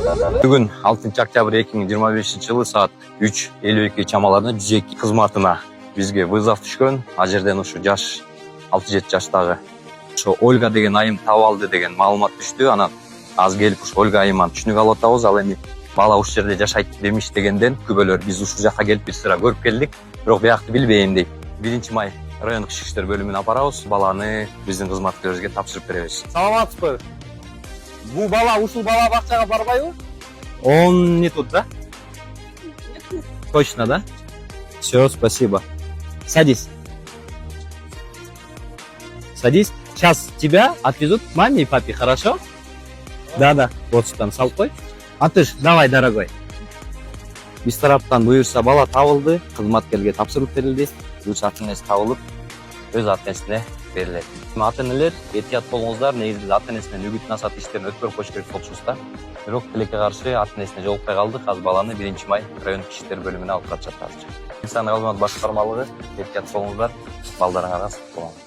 Бүгін 6 октябрь 2025 жылы саат 3:52 чамаларында 102 кызматына бизге вызов түшкөн. А жерден ушу жаш 6-7 жаштагы ошо Ольга деген айым таап алды деген маалымат түштү. Анан аз келип ушу Ольга айыман түшүнүк алып атабыз. Ал эми бала ушул жерде жашайт демиш дегенден күбөлөр биз ушул жака келип бир сыра көрүп келдик. Бирок биякты билбейм дейт. 1-май райондук ички иштер бөлүмүнө апарабыз. Баланы биздин кызматкерлерибизге тапшырып беребиз. Саламатсызбы? Бул бала ушул бала бакчага барбайбы? Он не тут, да? Точно, да? Все, спасибо. Садись. Садись. Сейчас тебя отвезут к маме и папе, хорошо? Да. Вот там салкой. А ты ж давай, дорогой. Биз тараптан буюрса бала табылды, кызматкерге тапшырып берилди. Өз ата-энеси табылып, өз ата-энесине берилет. Ата-энелер этият болуңуздар, негизи ата-энесинен үгүт насаат иштерин өткөрүп коюш керек болчубуз да. Бирок тилекке каршы ата-энесине жолукпай калдык. Азыр баланы 1-май райондук иштер бөлүмүнө алып катышат азыр. Инсан кызмат башкармалыгы этият болуңуздар, балдарыңарга сак болуңуздар.